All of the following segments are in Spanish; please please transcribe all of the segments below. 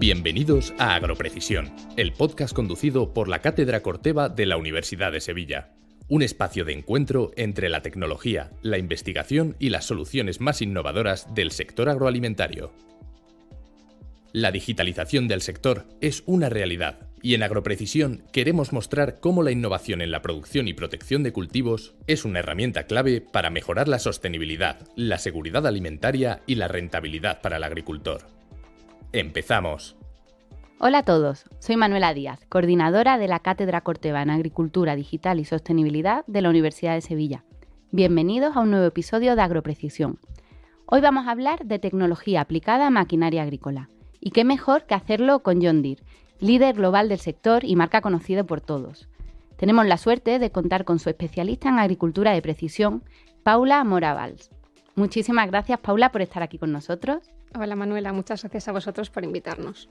Bienvenidos a Agroprecisión, el podcast conducido por la Cátedra Corteva de la Universidad de Sevilla. Un espacio de encuentro entre la tecnología, la investigación y las soluciones más innovadoras del sector agroalimentario. La digitalización del sector es una realidad y en Agroprecisión queremos mostrar cómo la innovación en la producción y protección de cultivos es una herramienta clave para mejorar la sostenibilidad, la seguridad alimentaria y la rentabilidad para el agricultor. ¡Empezamos! Hola a todos, soy Manuela Díaz, coordinadora de la Cátedra Corteva en Agricultura Digital y Sostenibilidad de la Universidad de Sevilla. Bienvenidos a un nuevo episodio de Agroprecisión. Hoy vamos a hablar de tecnología aplicada a maquinaria agrícola. Y qué mejor que hacerlo con John Deere, líder global del sector y marca conocida por todos. Tenemos la suerte de contar con su especialista en agricultura de precisión, Paula Mora-Valls. Muchísimas gracias, Paula, por estar aquí con nosotros. Hola Manuela, muchas gracias a vosotros por invitarnos.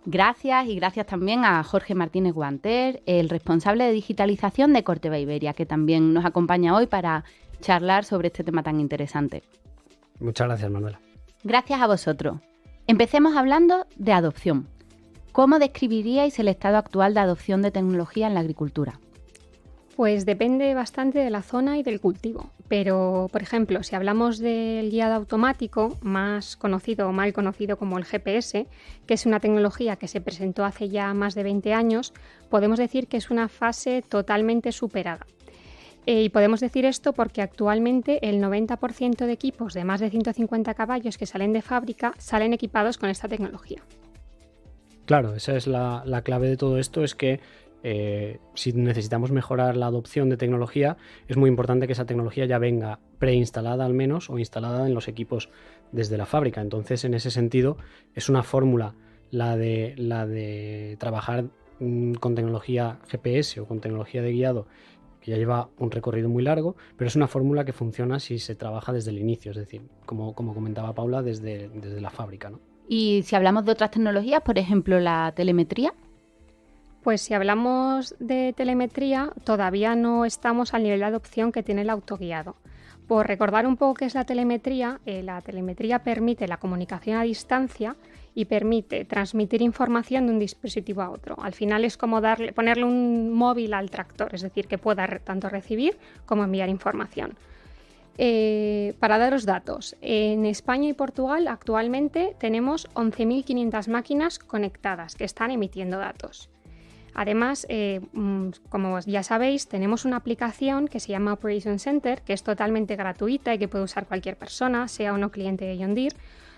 Gracias y gracias también a Jorge Martínez Guanter, el responsable de digitalización de Corteva Iberia, que también nos acompaña hoy para charlar sobre este tema tan interesante. Muchas gracias, Manuela. Gracias a vosotros. Empecemos hablando de adopción. ¿Cómo describiríais el estado actual de adopción de tecnología en la agricultura? Pues depende bastante de la zona y del cultivo, pero por ejemplo, si hablamos del guiado automático, más conocido o mal conocido como el GPS, que es una tecnología que se presentó hace ya más de 20 años, podemos decir que es una fase totalmente superada. Y podemos decir esto porque actualmente el 90% de equipos de más de 150 caballos que salen de fábrica salen equipados con esta tecnología. Claro, esa es la clave de todo esto, es que si necesitamos mejorar la adopción de tecnología, es muy importante que esa tecnología ya venga preinstalada al menos o instalada en los equipos desde la fábrica. Entonces, en ese sentido, es una fórmula la de trabajar con tecnología GPS o con tecnología de guiado, que ya lleva un recorrido muy largo, pero es una fórmula que funciona si se trabaja desde el inicio, es decir, como comentaba Paula, desde la fábrica, ¿no? Y si hablamos de otras tecnologías, por ejemplo, la telemetría. Pues si hablamos de telemetría, todavía no estamos al nivel de adopción que tiene el autoguiado. Por recordar un poco qué es la telemetría permite la comunicación a distancia y permite transmitir información de un dispositivo a otro. Al final es como ponerle un móvil al tractor, es decir, que pueda tanto recibir como enviar información. Para daros datos, en España y Portugal actualmente tenemos 11.500 máquinas conectadas que están emitiendo datos. Además, como ya sabéis, tenemos una aplicación que se llama Operation Center, que es totalmente gratuita y que puede usar cualquier persona, sea o no cliente de John Deere,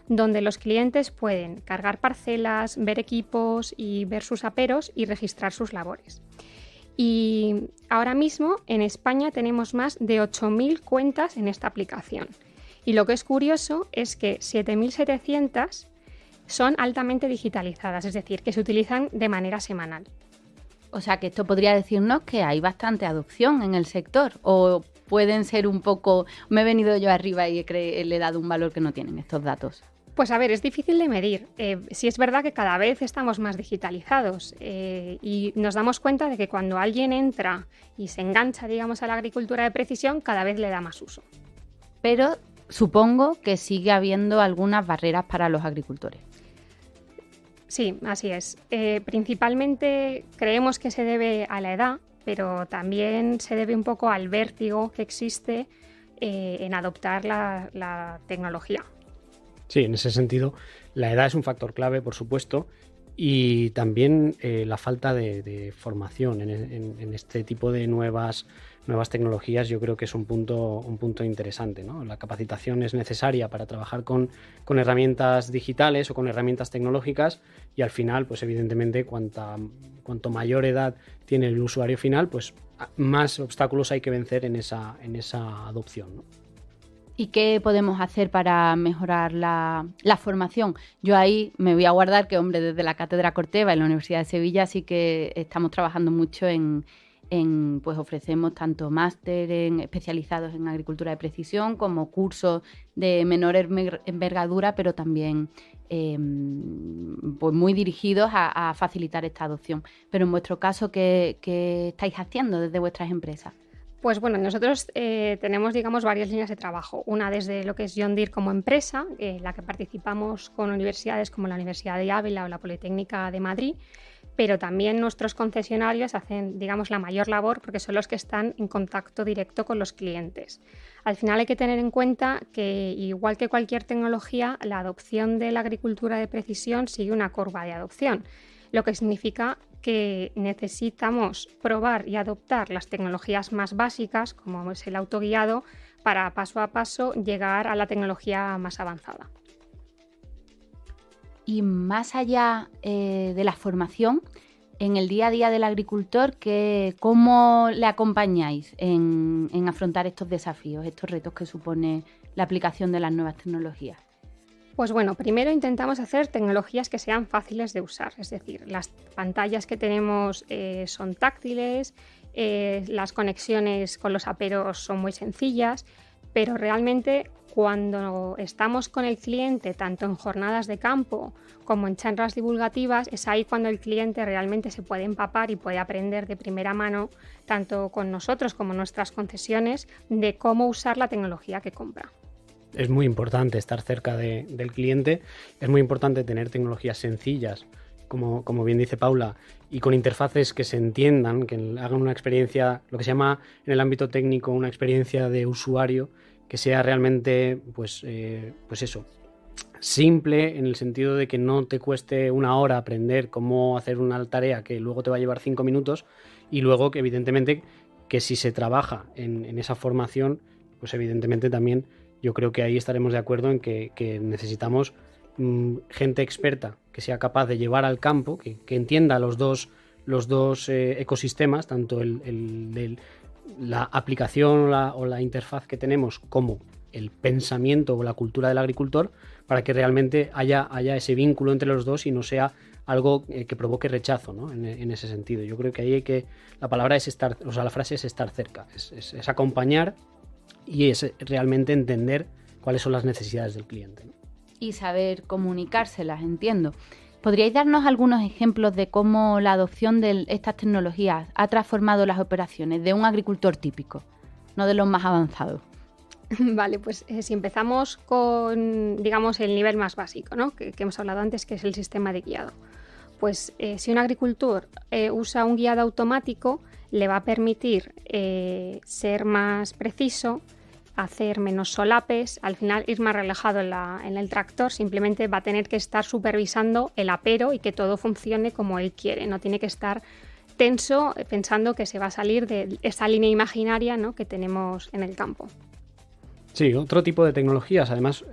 donde los clientes pueden cargar parcelas, ver equipos y ver sus aperos y registrar sus labores. Y ahora mismo en España tenemos más de 8.000 cuentas en esta aplicación. Y lo que es curioso es que 7.700 son altamente digitalizadas, es decir, que se utilizan de manera semanal. O sea que esto podría decirnos que hay bastante adopción en el sector, o pueden ser un poco, me he venido yo arriba y le he dado un valor que no tienen estos datos. Pues a ver, es difícil de medir. Sí es verdad que cada vez estamos más digitalizados y nos damos cuenta de que cuando alguien entra y se engancha, digamos, a la agricultura de precisión, cada vez le da más uso. Pero supongo que sigue habiendo algunas barreras para los agricultores. Sí, así es. Principalmente creemos que se debe a la edad, pero también se debe un poco al vértigo que existe en adoptar la tecnología. Sí, en ese sentido, la edad es un factor clave, por supuesto, y también la falta de formación en este tipo de nuevas tecnologías. Yo creo que es un punto interesante, ¿no? La capacitación es necesaria para trabajar con herramientas digitales o con herramientas tecnológicas y al final, pues evidentemente, cuanto mayor edad tiene el usuario final, pues más obstáculos hay que vencer en esa adopción, ¿no? ¿Y qué podemos hacer para mejorar la formación? Yo ahí me voy a guardar que, hombre, desde la Cátedra Corteva en la Universidad de Sevilla sí que estamos trabajando mucho pues ofrecemos tanto máster especializados en agricultura de precisión como cursos de menor envergadura, pero también pues muy dirigidos a facilitar esta adopción. Pero en vuestro caso, ¿qué estáis haciendo desde vuestras empresas? Pues bueno, nosotros tenemos, digamos, varias líneas de trabajo. Una desde lo que es John Deere como empresa, la que participamos con universidades como la Universidad de Ávila o la Politécnica de Madrid, pero también nuestros concesionarios hacen, digamos, la mayor labor porque son los que están en contacto directo con los clientes. Al final hay que tener en cuenta que, igual que cualquier tecnología, la adopción de la agricultura de precisión sigue una curva de adopción, lo que significa que necesitamos probar y adoptar las tecnologías más básicas, como es el autoguiado, para paso a paso llegar a la tecnología más avanzada. Y más allá de la formación, en el día a día del agricultor, ¿cómo le acompañáis en afrontar estos desafíos, estos retos que supone la aplicación de las nuevas tecnologías? Pues bueno, primero intentamos hacer tecnologías que sean fáciles de usar, es decir, las pantallas que tenemos son táctiles, las conexiones con los aperos son muy sencillas, pero realmente cuando estamos con el cliente, tanto en jornadas de campo como en charlas divulgativas, es ahí cuando el cliente realmente se puede empapar y puede aprender de primera mano, tanto con nosotros como nuestras concesiones, de cómo usar la tecnología que compra. Es muy importante estar cerca del cliente, es muy importante tener tecnologías sencillas, como bien dice Paula, y con interfaces que se entiendan, que hagan una experiencia, lo que se llama en el ámbito técnico una experiencia de usuario, que sea realmente, pues eso, simple en el sentido de que no te cueste una hora aprender cómo hacer una tarea que luego te va a llevar 5 minutos, y luego que evidentemente que si se trabaja en esa formación, pues evidentemente también yo creo que ahí estaremos de acuerdo en que necesitamos gente experta que sea capaz de llevar al campo, que entienda los dos ecosistemas, tanto la aplicación o la interfaz que tenemos como el pensamiento o la cultura del agricultor, para que realmente haya ese vínculo entre los dos y no sea algo que provoque rechazo, ¿no? En ese sentido. Yo creo que ahí la palabra es estar, o sea, la frase es estar cerca, es acompañar y es realmente entender cuáles son las necesidades del cliente, ¿no? Y saber comunicárselas, entiendo. ¿Podríais darnos algunos ejemplos de cómo la adopción de estas tecnologías ha transformado las operaciones de un agricultor típico, no de los más avanzados? Vale, pues si empezamos con, digamos, el nivel más básico, ¿no? que hemos hablado antes, que es el sistema de guiado. Pues si un agricultor usa un guiado automático, le va a permitir ser más preciso, hacer menos solapes, al final ir más relajado en el tractor, simplemente va a tener que estar supervisando el apero y que todo funcione como él quiere, no tiene que estar tenso pensando que se va a salir de esa línea imaginaria, ¿no?, que tenemos en el campo. Sí, otro tipo de tecnologías, además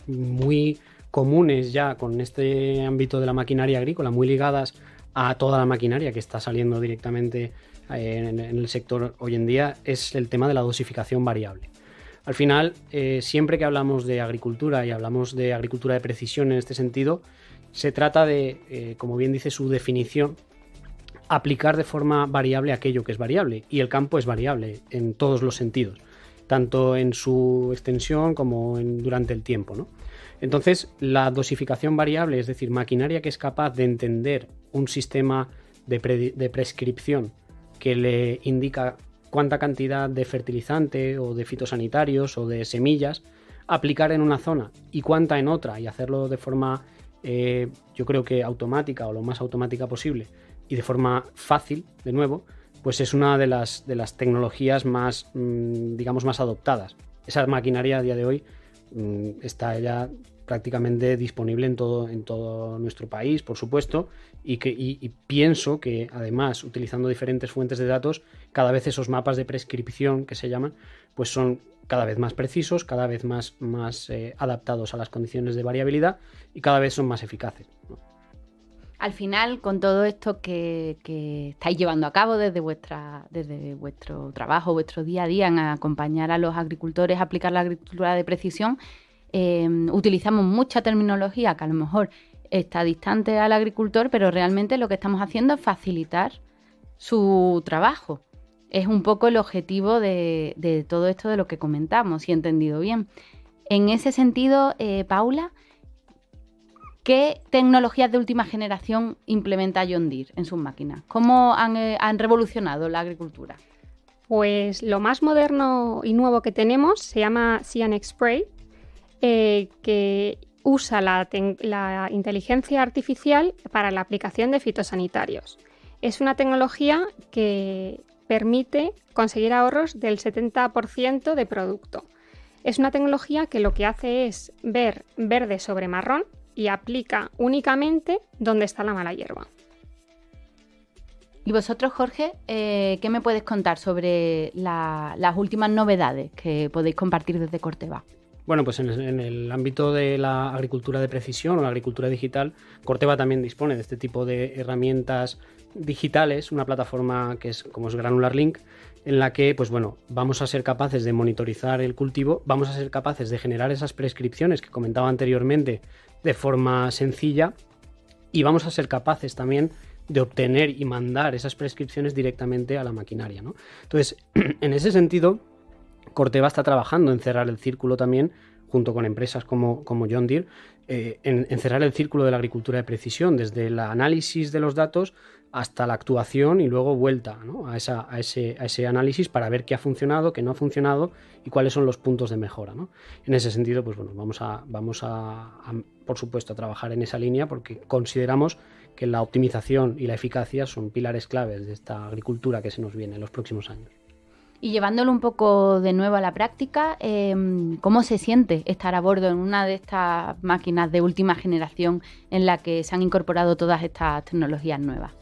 muy comunes ya con este ámbito de la maquinaria agrícola, muy ligadas a toda la maquinaria que está saliendo directamente en el sector hoy en día, es el tema de la dosificación variable. Al final, siempre que hablamos de agricultura y hablamos de agricultura de precisión en este sentido, se trata de, como bien dice su definición, aplicar de forma variable aquello que es variable, y el campo es variable en todos los sentidos, tanto en su extensión como durante el tiempo, ¿no? Entonces, la dosificación variable, es decir, maquinaria que es capaz de entender un sistema de prescripción que le indica cuánta cantidad de fertilizante o de fitosanitarios o de semillas aplicar en una zona y cuánta en otra, y hacerlo de forma, yo creo que automática o lo más automática posible y de forma fácil, de nuevo, pues es una de las tecnologías más, digamos, más adoptadas. Esa maquinaria a día de hoy está ya prácticamente disponible en todo nuestro país, por supuesto, y pienso que además, utilizando diferentes fuentes de datos, cada vez esos mapas de prescripción que se llaman, pues son cada vez más precisos, cada vez más adaptados a las condiciones de variabilidad y cada vez son más eficaces, ¿no? Al final, con todo esto que estáis llevando a cabo desde vuestro trabajo, vuestro día a día en acompañar a los agricultores a aplicar la agricultura de precisión, utilizamos mucha terminología que a lo mejor está distante al agricultor, pero realmente lo que estamos haciendo es facilitar su trabajo. Es un poco el objetivo de todo esto de lo que comentamos, si he entendido bien. En ese sentido, Paula, ¿qué tecnologías de última generación implementa John Deere en sus máquinas? ¿Cómo han revolucionado la agricultura? Pues lo más moderno y nuevo que tenemos se llama Cyanide Spray, que usa la inteligencia artificial para la aplicación de fitosanitarios. Es una tecnología que permite conseguir ahorros del 70% de producto. Es una tecnología que lo que hace es ver verde sobre marrón y aplica únicamente donde está la mala hierba. Y vosotros, Jorge, ¿qué me puedes contar sobre las últimas novedades que podéis compartir desde Corteva? Bueno, pues en el ámbito de la agricultura de precisión o la agricultura digital, Corteva también dispone de este tipo de herramientas digitales, una plataforma como es Granular Link, en la que pues bueno, vamos a ser capaces de monitorizar el cultivo, vamos a ser capaces de generar esas prescripciones que comentaba anteriormente de forma sencilla y vamos a ser capaces también de obtener y mandar esas prescripciones directamente a la maquinaria, ¿no? Entonces, en ese sentido, Corteva está trabajando en cerrar el círculo también, junto con empresas como John Deere, en cerrar el círculo de la agricultura de precisión, desde el análisis de los datos hasta la actuación y luego vuelta, ¿no? a ese análisis para ver qué ha funcionado, qué no ha funcionado y cuáles son los puntos de mejora, ¿no? En ese sentido, pues bueno, vamos a por supuesto, a trabajar en esa línea porque consideramos que la optimización y la eficacia son pilares claves de esta agricultura que se nos viene en los próximos años. Y llevándolo un poco de nuevo a la práctica, ¿cómo se siente estar a bordo en una de estas máquinas de última generación en la que se han incorporado todas estas tecnologías nuevas?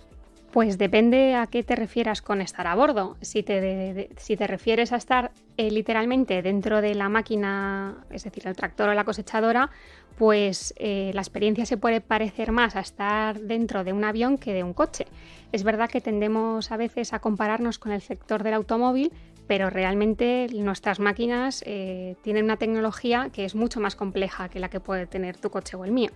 Pues depende a qué te refieras con estar a bordo. Si te refieres a estar literalmente dentro de la máquina, es decir, el tractor o la cosechadora, pues la experiencia se puede parecer más a estar dentro de un avión que de un coche. Es verdad que tendemos a veces a compararnos con el sector del automóvil, pero realmente nuestras máquinas tienen una tecnología que es mucho más compleja que la que puede tener tu coche o el mío.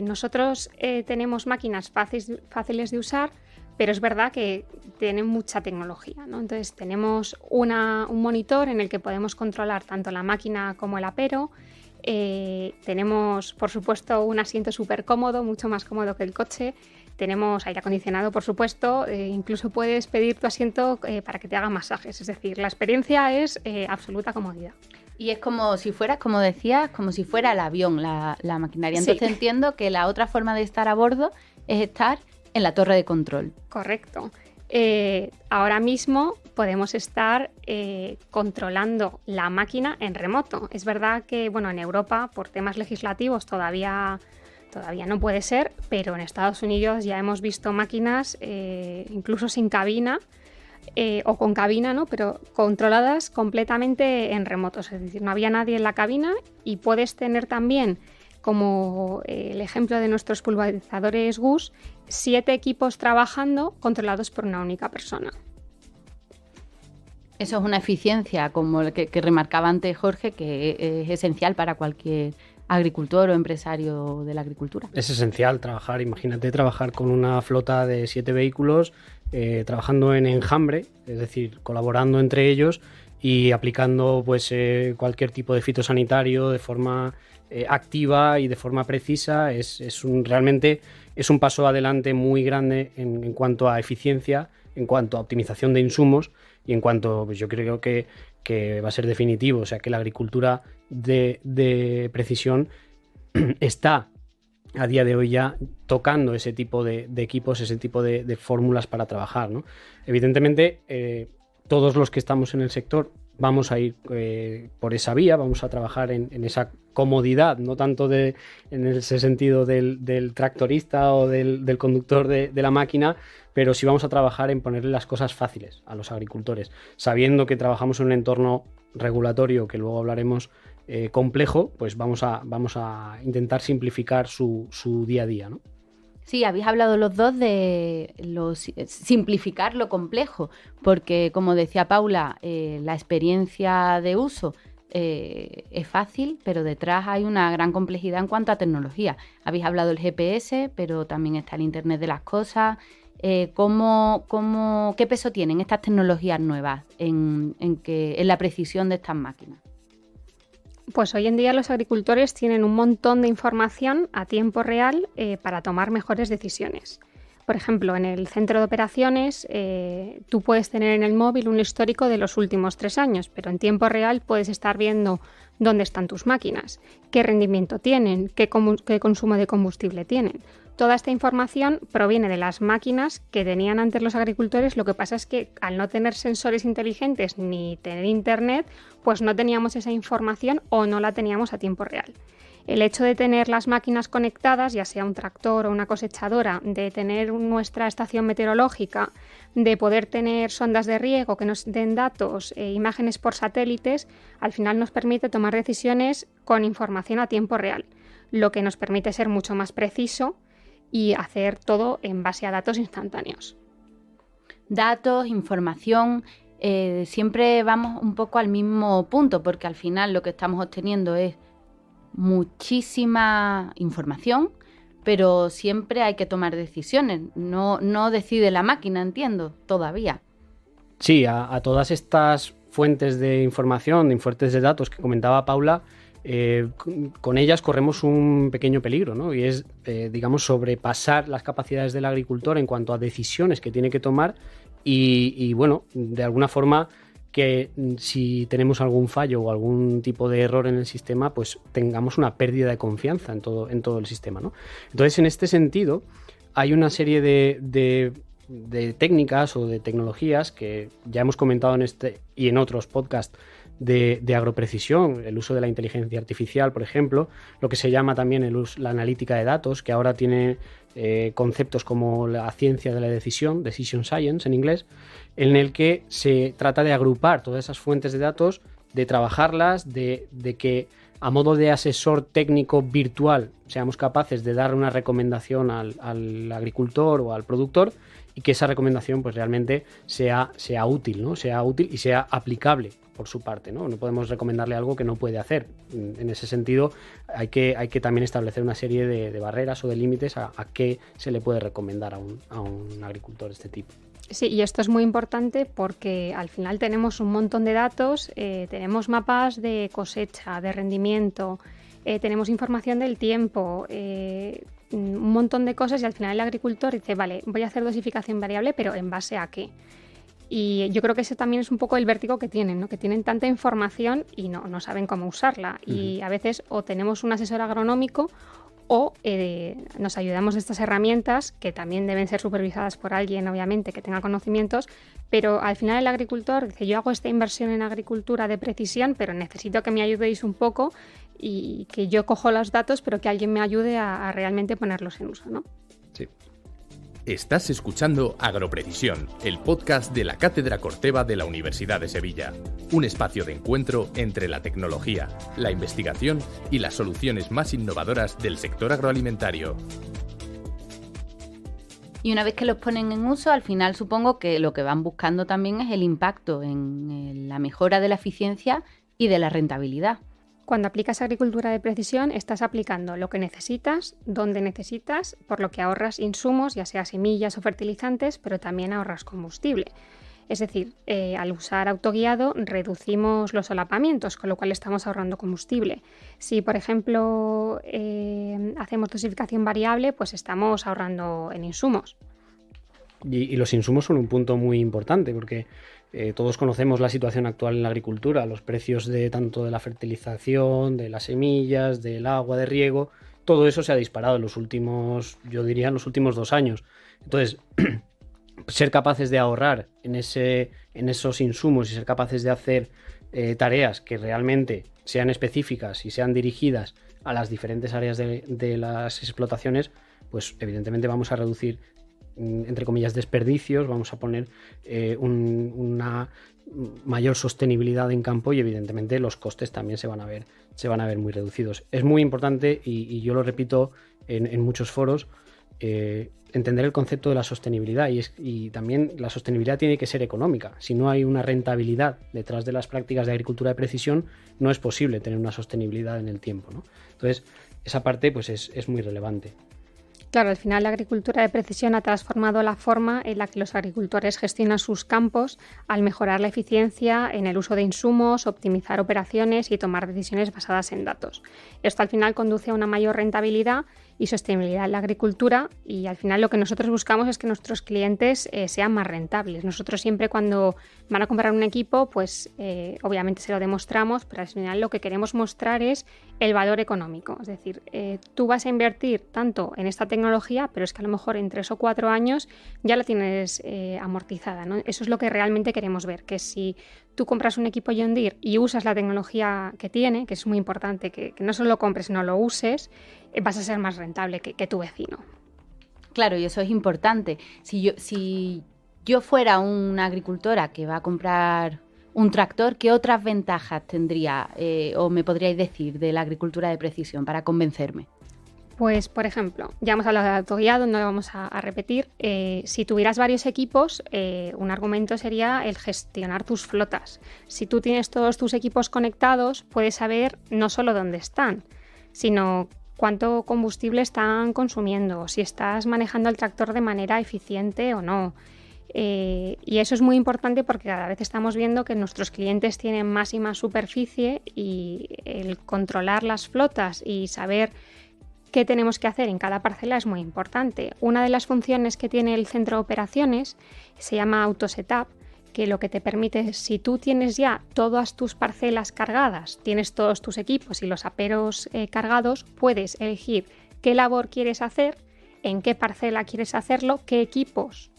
Nosotros tenemos máquinas fáciles de usar, pero es verdad que tienen mucha tecnología, ¿no? Entonces tenemos un monitor en el que podemos controlar tanto la máquina como el apero. Tenemos, por supuesto, un asiento súper cómodo, mucho más cómodo que el coche. Tenemos aire acondicionado, por supuesto. Incluso puedes pedir tu asiento para que te haga masajes. Es decir, la experiencia es absoluta comodidad. Y es como si fueras, como decías, como si fuera el avión, la maquinaria. Entonces sí. Entiendo que la otra forma de estar a bordo es estar en la torre de control. Correcto. Ahora mismo podemos estar controlando la máquina en remoto. Es verdad que, bueno, en Europa, por temas legislativos, todavía no puede ser, pero en Estados Unidos ya hemos visto máquinas incluso sin cabina, o con cabina, ¿no? Pero controladas completamente en remoto. Es decir, no había nadie en la cabina y puedes tener también, como el ejemplo de nuestros pulverizadores Gus, 7 equipos trabajando controlados por una única persona. Eso es una eficiencia, como el que remarcaba antes Jorge, que es esencial para cualquier agricultor o empresario de la agricultura. Es esencial trabajar, imagínate trabajar con una flota de 7 vehículos, trabajando en enjambre, es decir, colaborando entre ellos y aplicando pues cualquier tipo de fitosanitario de forma activa y de forma precisa. Realmente es un paso adelante muy grande en cuanto a eficiencia, en cuanto a optimización de insumos y en cuanto, pues yo creo que va a ser definitivo, o sea que la agricultura de precisión está a día de hoy ya tocando ese tipo de equipos, ese tipo de fórmulas para trabajar, ¿no? Evidentemente, todos los que estamos en el sector vamos a ir por esa vía, vamos a trabajar en esa comodidad, no tanto en ese sentido del tractorista o del conductor de la máquina, pero sí vamos a trabajar en ponerle las cosas fáciles a los agricultores, sabiendo que trabajamos en un entorno regulatorio, que luego hablaremos, complejo, pues vamos a intentar simplificar su día a día, ¿no? Sí, habéis hablado los dos de simplificar lo complejo, porque como decía Paula, la experiencia de uso es fácil, pero detrás hay una gran complejidad en cuanto a tecnología. Habéis hablado del GPS, pero también está el Internet de las cosas. ¿Qué peso tienen estas tecnologías nuevas en la precisión de estas máquinas? Pues hoy en día los agricultores tienen un montón de información a tiempo real para tomar mejores decisiones. Por ejemplo, en el centro de operaciones tú puedes tener en el móvil un histórico de los últimos 3 años, pero en tiempo real puedes estar viendo dónde están tus máquinas, qué rendimiento tienen, qué consumo de combustible tienen. Toda esta información proviene de las máquinas que tenían antes los agricultores. Lo que pasa es que al no tener sensores inteligentes ni tener internet, pues no teníamos esa información o no la teníamos a tiempo real. El hecho de tener las máquinas conectadas, ya sea un tractor o una cosechadora, de tener nuestra estación meteorológica, de poder tener sondas de riego que nos den datos, imágenes por satélites, al final nos permite tomar decisiones con información a tiempo real, lo que nos permite ser mucho más preciso y hacer todo en base a datos instantáneos. Datos, información, siempre vamos un poco al mismo punto, porque al final lo que estamos obteniendo es muchísima información, pero siempre hay que tomar decisiones. No decide la máquina, entiendo, todavía. Sí, a todas estas fuentes de información, fuentes de datos que comentaba Paula, con ellas corremos un pequeño peligro, ¿no? Y es, digamos, sobrepasar las capacidades del agricultor en cuanto a decisiones que tiene que tomar y bueno, de alguna forma que si tenemos algún fallo o algún tipo de error en el sistema, pues tengamos una pérdida de confianza en todo el sistema, ¿no? Entonces, en este sentido, hay una serie de técnicas o de tecnologías que ya hemos comentado en este y en otros podcasts de agroprecisión, el uso de la inteligencia artificial, por ejemplo, lo que se llama también la analítica de datos, que ahora tiene conceptos como la ciencia de la decisión, decision science en inglés, en el que se trata de agrupar todas esas fuentes de datos, de trabajarlas, de que a modo de asesor técnico virtual seamos capaces de dar una recomendación al agricultor o al productor y que esa recomendación pues realmente sea útil, ¿no? Sea útil y sea aplicable por su parte, ¿no? No podemos recomendarle algo que no puede hacer. En ese sentido hay que también establecer una serie de barreras o de límites a qué se le puede recomendar a un agricultor de este tipo. Sí, y esto es muy importante porque al final tenemos un montón de datos, tenemos mapas de cosecha, de rendimiento, tenemos información del tiempo, un montón de cosas y al final el agricultor dice, vale, voy a hacer dosificación variable, pero ¿en base a qué? Y yo creo que ese también es un poco el vértigo que tienen, ¿no? Que tienen tanta información y no saben cómo usarla. Uh-huh. Y a veces o tenemos un asesor agronómico o nos ayudamos de estas herramientas que también deben ser supervisadas por alguien, obviamente, que tenga conocimientos, pero al final el agricultor dice, yo hago esta inversión en agricultura de precisión, pero necesito que me ayudéis un poco y que yo cojo los datos, pero que alguien me ayude a realmente ponerlos en uso, ¿no? Sí. Estás escuchando Agroprecisión, el podcast de la Cátedra Corteva de la Universidad de Sevilla. Un espacio de encuentro entre la tecnología, la investigación y las soluciones más innovadoras del sector agroalimentario. Y una vez que los ponen en uso, al final supongo que lo que van buscando también es el impacto en la mejora de la eficiencia y de la rentabilidad. Cuando aplicas agricultura de precisión, estás aplicando lo que necesitas, donde necesitas, por lo que ahorras insumos, ya sea semillas o fertilizantes, pero también ahorras combustible. Es decir, al usar autoguiado reducimos los solapamientos, con lo cual estamos ahorrando combustible. Si, por ejemplo, hacemos dosificación variable, pues estamos ahorrando en insumos. Y los insumos son un punto muy importante porque todos conocemos la situación actual en la agricultura, los precios tanto de la fertilización, de las semillas, del agua de riego, todo eso se ha disparado en los últimos 2 años. Entonces, ser capaces de ahorrar en esos insumos y ser capaces de hacer tareas que realmente sean específicas y sean dirigidas a las diferentes áreas de las explotaciones, pues evidentemente vamos a reducir, entre comillas, desperdicios, vamos a poner una mayor sostenibilidad en campo y evidentemente los costes también se van a ver muy reducidos. Es muy importante y yo lo repito en muchos foros, entender el concepto de la sostenibilidad y también la sostenibilidad tiene que ser económica. Si no hay una rentabilidad detrás de las prácticas de agricultura de precisión, no es posible tener una sostenibilidad en el tiempo, ¿no? Entonces, esa parte pues es muy relevante. Claro, al final la agricultura de precisión ha transformado la forma en la que los agricultores gestionan sus campos al mejorar la eficiencia en el uso de insumos, optimizar operaciones y tomar decisiones basadas en datos. Esto al final conduce a una mayor rentabilidad y sostenibilidad en la agricultura, y al final lo que nosotros buscamos es que nuestros clientes sean más rentables. Nosotros siempre cuando van a comprar un equipo, pues obviamente se lo demostramos, pero al final lo que queremos mostrar es el valor económico. Es decir, tú vas a invertir tanto en esta tecnología, pero es que a lo mejor en 3 o 4 años ya la tienes amortizada, ¿no? Eso es lo que realmente queremos ver, que si tú compras un equipo John Deere y usas la tecnología que tiene, que es muy importante, que no solo lo compres, sino lo uses, vas a ser más rentable que tu vecino. Claro, y eso es importante. Si yo fuera una agricultora que va a comprar un tractor, ¿qué otras ventajas tendría o me podríais decir de la agricultura de precisión para convencerme? Pues, por ejemplo, ya hemos hablado de autoguiado, no lo vamos a repetir. Si tuvieras varios equipos, un argumento sería el gestionar tus flotas. Si tú tienes todos tus equipos conectados, puedes saber no solo dónde están, sino cuánto combustible están consumiendo, si estás manejando el tractor de manera eficiente o no. Y eso es muy importante porque cada vez estamos viendo que nuestros clientes tienen más y más superficie, y el controlar las flotas y saber qué tenemos que hacer en cada parcela es muy importante. Una de las funciones que tiene el centro de operaciones se llama AutoSetup, que lo que te permite es, si tú tienes ya todas tus parcelas cargadas, tienes todos tus equipos y los aperos cargados, puedes elegir qué labor quieres hacer, en qué parcela quieres hacerlo, qué equipos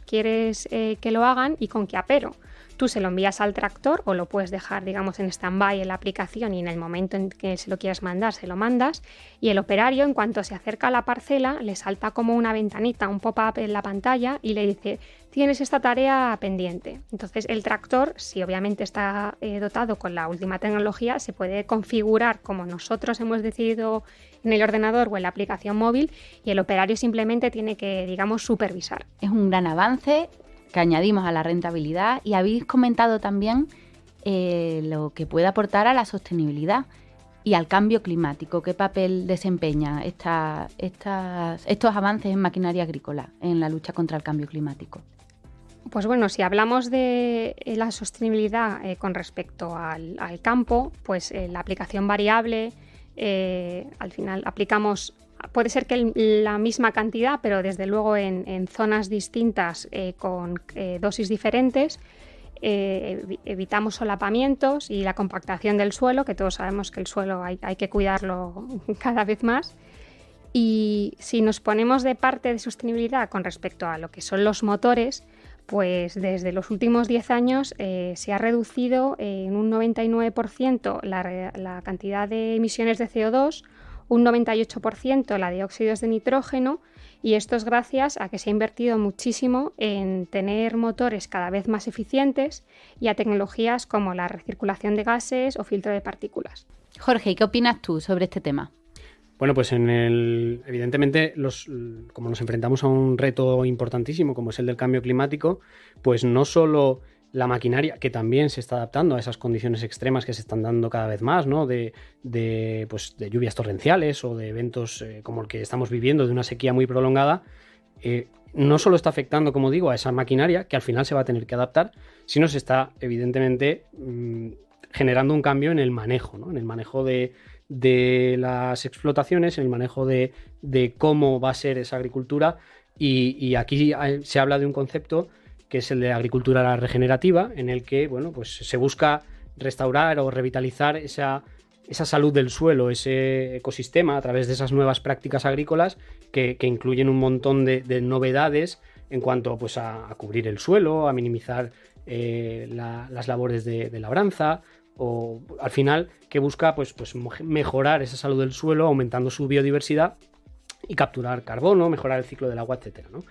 quieres que lo hagan y con qué apero. Tú se lo envías al tractor o lo puedes dejar, digamos, en stand-by en la aplicación, y en el momento en que se lo quieras mandar, se lo mandas, y el operario, en cuanto se acerca a la parcela, le salta como una ventanita, un pop-up en la pantalla, y le dice: tienes esta tarea pendiente. Entonces el tractor, si obviamente está dotado con la última tecnología, se puede configurar como nosotros hemos decidido en el ordenador o en la aplicación móvil, y el operario simplemente tiene que, digamos, supervisar. Es un gran avance que añadimos a la rentabilidad, y habéis comentado también lo que puede aportar a la sostenibilidad y al cambio climático. ¿Qué papel desempeña estos avances en maquinaria agrícola en la lucha contra el cambio climático? Pues bueno, si hablamos de la sostenibilidad con respecto al campo, pues la aplicación variable, al final aplicamos, puede ser que la misma cantidad, pero desde luego en zonas distintas con dosis diferentes. Evitamos solapamientos y la compactación del suelo, que todos sabemos que el suelo hay que cuidarlo cada vez más. Y si nos ponemos de parte de sostenibilidad con respecto a lo que son los motores, pues desde los últimos 10 años se ha reducido en un 99% la cantidad de emisiones de CO2, un 98% la de óxidos de nitrógeno, y esto es gracias a que se ha invertido muchísimo en tener motores cada vez más eficientes y a tecnologías como la recirculación de gases o filtro de partículas. Jorge, ¿qué opinas tú sobre este tema? Bueno, pues evidentemente, como nos enfrentamos a un reto importantísimo como es el del cambio climático, pues no solo la maquinaria, que también se está adaptando a esas condiciones extremas que se están dando cada vez más, ¿no? De lluvias torrenciales o de eventos como el que estamos viviendo, de una sequía muy prolongada, no solo está afectando, como digo, a esa maquinaria, que al final se va a tener que adaptar, sino se está evidentemente generando un cambio en el manejo, ¿no? En el manejo de las explotaciones, en el manejo de cómo va a ser esa agricultura, y aquí se habla de un concepto que es el de agricultura regenerativa, en el que, bueno, pues se busca restaurar o revitalizar esa salud del suelo, ese ecosistema, a través de esas nuevas prácticas agrícolas que incluyen un montón de novedades en cuanto, pues, a cubrir el suelo, a minimizar las labores de labranza, o al final que busca pues mejorar esa salud del suelo, aumentando su biodiversidad y capturar carbono, mejorar el ciclo del agua, etcétera, ¿no?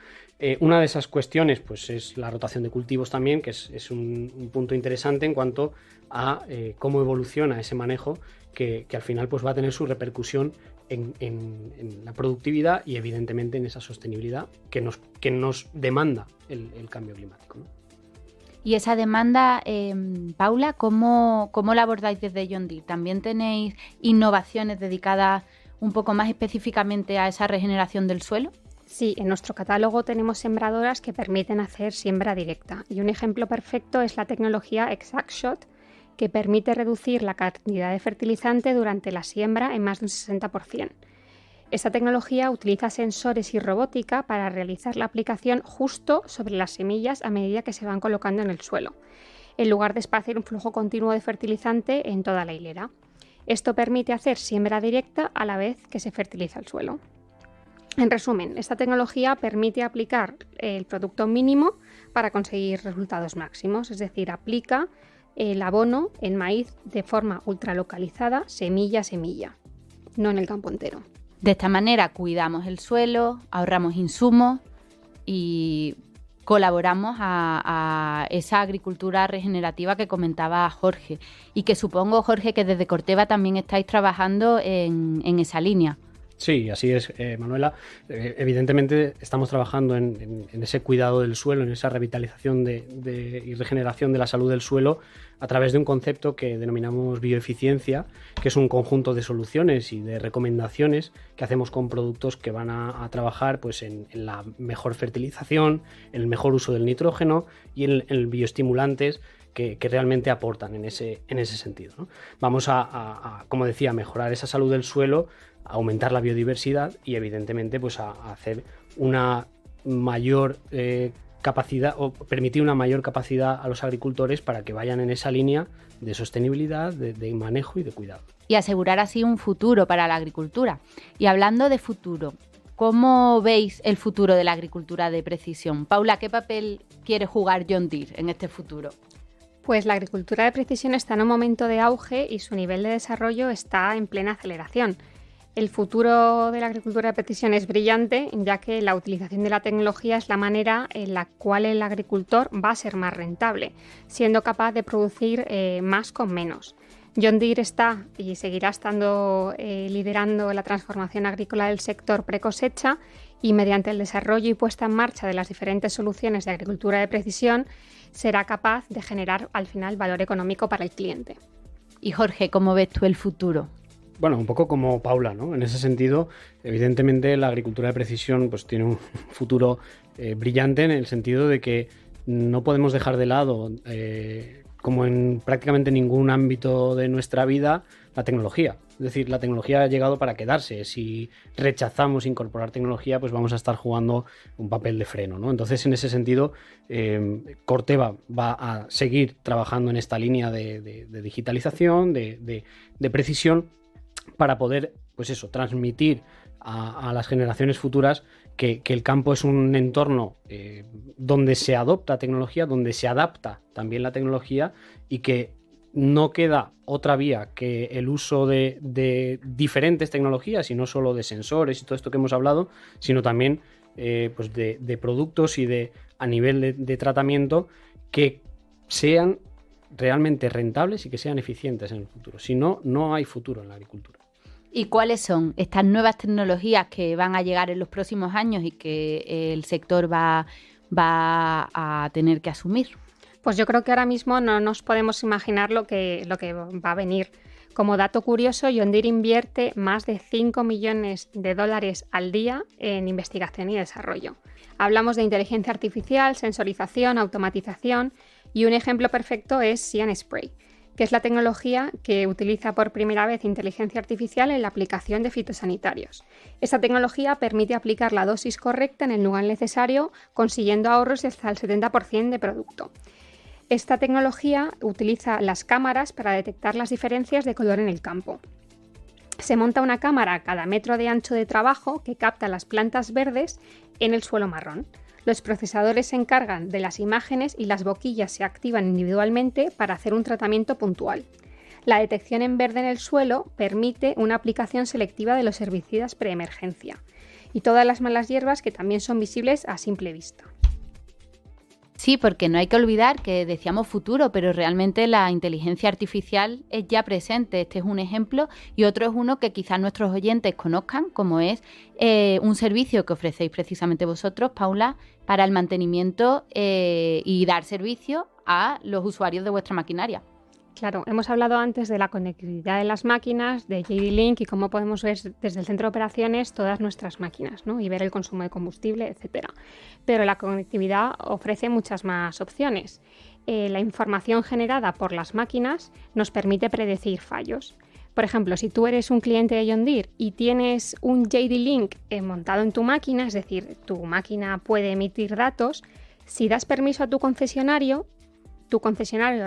Una de esas cuestiones pues es la rotación de cultivos también, que es un punto interesante en cuanto a cómo evoluciona ese manejo, que al final pues va a tener su repercusión en la productividad y evidentemente en esa sostenibilidad que nos demanda el cambio climático, ¿no? Y esa demanda, Paula, ¿cómo la abordáis desde John Deere? ¿También tenéis innovaciones dedicadas un poco más específicamente a esa regeneración del suelo? Sí, en nuestro catálogo tenemos sembradoras que permiten hacer siembra directa, y un ejemplo perfecto es la tecnología ExactShot, que permite reducir la cantidad de fertilizante durante la siembra en más de un 60%. Esta tecnología utiliza sensores y robótica para realizar la aplicación justo sobre las semillas a medida que se van colocando en el suelo, en lugar de esparcir un flujo continuo de fertilizante en toda la hilera. Esto permite hacer siembra directa a la vez que se fertiliza el suelo. En resumen, esta tecnología permite aplicar el producto mínimo para conseguir resultados máximos, es decir, aplica el abono en maíz de forma ultralocalizada, semilla a semilla, no en el campo entero. De esta manera cuidamos el suelo, ahorramos insumos y colaboramos a esa agricultura regenerativa que comentaba Jorge. Y que supongo, Jorge, que desde Corteva también estáis trabajando en esa línea. Sí, así es, Manuela. Evidentemente estamos trabajando en ese cuidado del suelo, en esa revitalización y regeneración de la salud del suelo a través de un concepto que denominamos bioeficiencia, que es un conjunto de soluciones y de recomendaciones que hacemos con productos que van a trabajar pues, en la mejor fertilización, en el mejor uso del nitrógeno y en bioestimulantes que realmente aportan en ese sentido, ¿no? Vamos a, como decía, mejorar esa salud del suelo, aumentar la biodiversidad y evidentemente pues a hacer una mayor capacidad o permitir una mayor capacidad a los agricultores para que vayan en esa línea de sostenibilidad, de manejo y de cuidado. Y asegurar así un futuro para la agricultura. Y hablando de futuro, ¿cómo veis el futuro de la agricultura de precisión? Paula, ¿qué papel quiere jugar John Deere en este futuro? Pues la agricultura de precisión está en un momento de auge y su nivel de desarrollo está en plena aceleración. El futuro de la agricultura de precisión es brillante, ya que la utilización de la tecnología es la manera en la cual el agricultor va a ser más rentable, siendo capaz de producir más con menos. John Deere está y seguirá estando liderando la transformación agrícola del sector pre-cosecha y mediante el desarrollo y puesta en marcha de las diferentes soluciones de agricultura de precisión será capaz de generar al final valor económico para el cliente. Y Jorge, ¿cómo ves tú el futuro? Bueno, un poco como Paula, ¿no? En ese sentido, evidentemente la agricultura de precisión pues, tiene un futuro brillante en el sentido de que no podemos dejar de lado, como en prácticamente ningún ámbito de nuestra vida, la tecnología. Es decir, la tecnología ha llegado para quedarse. Si rechazamos incorporar tecnología, pues vamos a estar jugando un papel de freno, ¿no? Entonces, en ese sentido, Corteva va a seguir trabajando en esta línea de digitalización, de precisión, para poder, pues eso, transmitir a las generaciones futuras que el campo es un entorno donde se adopta tecnología, donde se adapta también la tecnología y que no queda otra vía que el uso de diferentes tecnologías y no solo de sensores y todo esto que hemos hablado, sino también pues de productos y a nivel de tratamiento que sean realmente rentables y que sean eficientes en el futuro. Si no, no hay futuro en la agricultura. ¿Y cuáles son estas nuevas tecnologías que van a llegar en los próximos años y que el sector va a tener que asumir? Pues yo creo que ahora mismo no nos podemos imaginar lo que va a venir. Como dato curioso, John Deere invierte más de 5 millones de dólares al día en investigación y desarrollo. Hablamos de inteligencia artificial, sensorización, automatización y un ejemplo perfecto es See & Spray, que es la tecnología que utiliza por primera vez inteligencia artificial en la aplicación de fitosanitarios. Esta tecnología permite aplicar la dosis correcta en el lugar necesario, consiguiendo ahorros de hasta el 70% de producto. Esta tecnología utiliza las cámaras para detectar las diferencias de color en el campo. Se monta una cámara a cada metro de ancho de trabajo que capta las plantas verdes en el suelo marrón. Los procesadores se encargan de las imágenes y las boquillas se activan individualmente para hacer un tratamiento puntual. La detección en verde en el suelo permite una aplicación selectiva de los herbicidas preemergencia y todas las malas hierbas que también son visibles a simple vista. Sí, porque no hay que olvidar que decíamos futuro, pero realmente la inteligencia artificial es ya presente. Este es un ejemplo y otro es uno que quizás nuestros oyentes conozcan, como es un servicio que ofrecéis precisamente vosotros, Paula, para el mantenimiento y dar servicio a los usuarios de vuestra maquinaria. Claro, hemos hablado antes de la conectividad de las máquinas, de JD-Link y cómo podemos ver desde el centro de operaciones todas nuestras máquinas, ¿no? Y ver el consumo de combustible, etc. Pero la conectividad ofrece muchas más opciones. La información generada por las máquinas nos permite predecir fallos. Por ejemplo, si tú eres un cliente de John Deere y tienes un JD-Link montado en tu máquina, es decir, tu máquina puede emitir datos, si das permiso a tu concesionario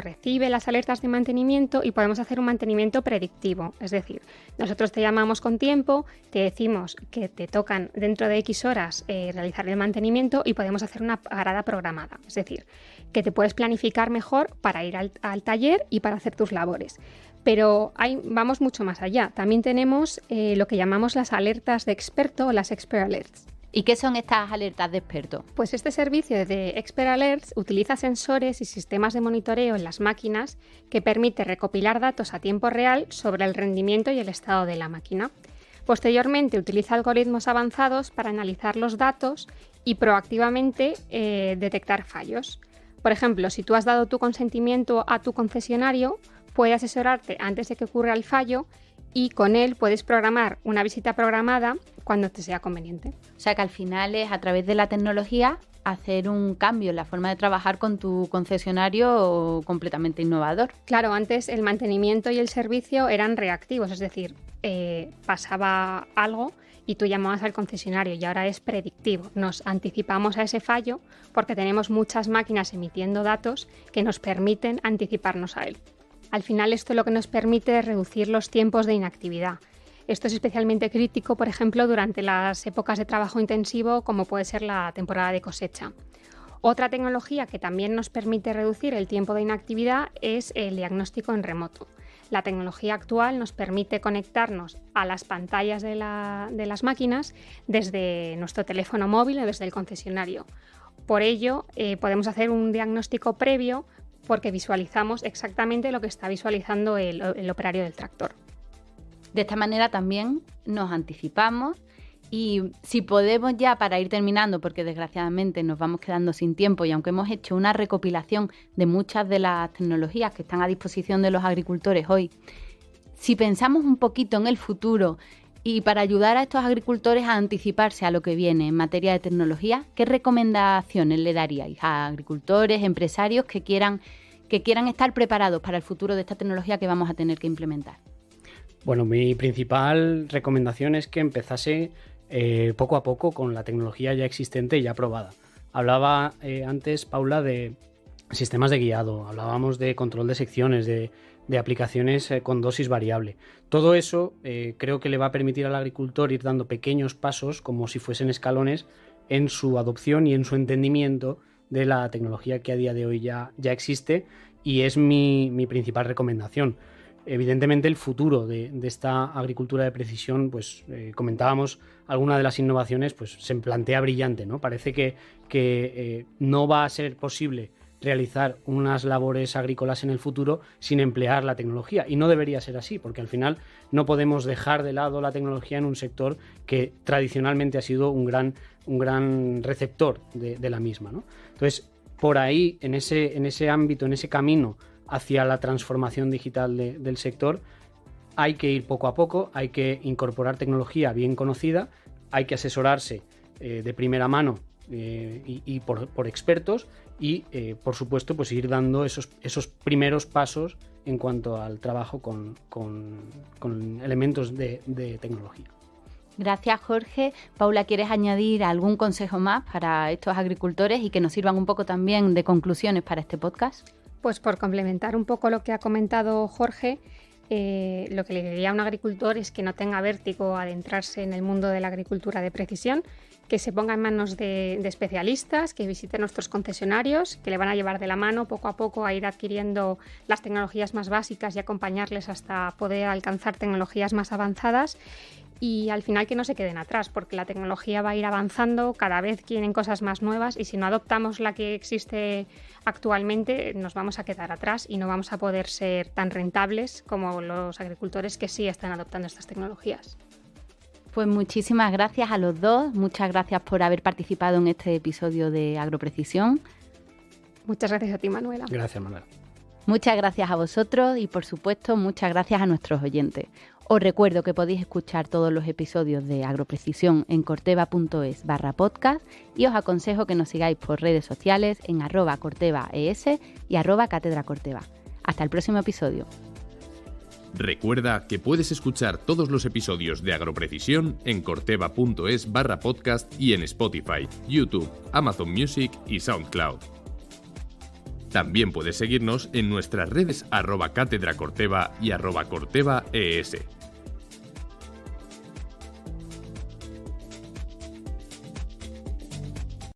recibe las alertas de mantenimiento y podemos hacer un mantenimiento predictivo. Es decir, nosotros te llamamos con tiempo, te decimos que te tocan dentro de X horas realizar el mantenimiento y podemos hacer una parada programada. Es decir, que te puedes planificar mejor para ir al taller y para hacer tus labores. Pero vamos mucho más allá. También tenemos lo que llamamos las alertas de experto o las Expert Alerts. ¿Y qué son estas alertas de experto? Pues este servicio de Expert Alerts utiliza sensores y sistemas de monitoreo en las máquinas que permite recopilar datos a tiempo real sobre el rendimiento y el estado de la máquina. Posteriormente utiliza algoritmos avanzados para analizar los datos y proactivamente detectar fallos. Por ejemplo, si tú has dado tu consentimiento a tu concesionario, puede asesorarte antes de que ocurra el fallo y con él puedes programar una visita programada cuando te sea conveniente. O sea que al final es a través de la tecnología hacer un cambio en la forma de trabajar con tu concesionario completamente innovador. Claro, antes el mantenimiento y el servicio eran reactivos, es decir, pasaba algo y tú llamabas al concesionario y ahora es predictivo. Nos anticipamos a ese fallo porque tenemos muchas máquinas emitiendo datos que nos permiten anticiparnos a él. Al final esto lo que nos permite es reducir los tiempos de inactividad. Esto es especialmente crítico, por ejemplo, durante las épocas de trabajo intensivo, como puede ser la temporada de cosecha. Otra tecnología que también nos permite reducir el tiempo de inactividad es el diagnóstico en remoto. La tecnología actual nos permite conectarnos a las pantallas de las máquinas desde nuestro teléfono móvil o desde el concesionario. Por ello, podemos hacer un diagnóstico previo porque visualizamos exactamente lo que está visualizando el operario del tractor. De esta manera también nos anticipamos y si podemos ya, para ir terminando, porque desgraciadamente nos vamos quedando sin tiempo y aunque hemos hecho una recopilación de muchas de las tecnologías que están a disposición de los agricultores hoy, si pensamos un poquito en el futuro y para ayudar a estos agricultores a anticiparse a lo que viene en materia de tecnología, ¿qué recomendaciones le daríais a agricultores, empresarios que quieran estar preparados para el futuro de esta tecnología que vamos a tener que implementar? Bueno, mi principal recomendación es que empezase poco a poco con la tecnología ya existente y ya probada. Hablaba antes, Paula, de sistemas de guiado, hablábamos de control de secciones, de aplicaciones con dosis variable. Todo eso creo que le va a permitir al agricultor ir dando pequeños pasos, como si fuesen escalones, en su adopción y en su entendimiento de la tecnología que a día de hoy ya existe, y es mi principal recomendación. Evidentemente el futuro de esta agricultura de precisión, pues comentábamos alguna de las innovaciones, pues se plantea brillante, ¿no? Parece que no va a ser posible realizar unas labores agrícolas en el futuro sin emplear la tecnología, y no debería ser así, porque al final no podemos dejar de lado la tecnología en un sector que tradicionalmente ha sido un gran receptor de la misma, ¿no? Entonces, por ahí, en ese ámbito, en ese camino hacia la transformación digital del sector, hay que ir poco a poco, hay que incorporar tecnología bien conocida, hay que asesorarse de primera mano y por expertos y, por supuesto, pues ir dando esos primeros pasos en cuanto al trabajo con elementos de tecnología. Gracias, Jorge. Paula, ¿quieres añadir algún consejo más para estos agricultores y que nos sirvan un poco también de conclusiones para este podcast? Pues por complementar un poco lo que ha comentado Jorge, lo que le diría a un agricultor es que no tenga vértigo a adentrarse en el mundo de la agricultura de precisión, que se ponga en manos de especialistas, que visiten nuestros concesionarios, que le van a llevar de la mano poco a poco a ir adquiriendo las tecnologías más básicas y acompañarles hasta poder alcanzar tecnologías más avanzadas. Y al final que no se queden atrás, porque la tecnología va a ir avanzando, cada vez quieren cosas más nuevas y si no adoptamos la que existe actualmente nos vamos a quedar atrás y no vamos a poder ser tan rentables como los agricultores que sí están adoptando estas tecnologías. Pues muchísimas gracias a los dos, muchas gracias por haber participado en este episodio de Agroprecisión. Muchas gracias a ti, Manuela. Gracias, Manuela. Muchas gracias a vosotros y, por supuesto, muchas gracias a nuestros oyentes. Os recuerdo que podéis escuchar todos los episodios de Agroprecisión en corteva.es/podcast y os aconsejo que nos sigáis por redes sociales en @cortevaes y @catedracorteva. Hasta el próximo episodio. Recuerda que puedes escuchar todos los episodios de Agroprecisión en corteva.es/podcast y en Spotify, YouTube, Amazon Music y SoundCloud. También puedes seguirnos en nuestras redes @Cátedra Corteva y @CortevaES.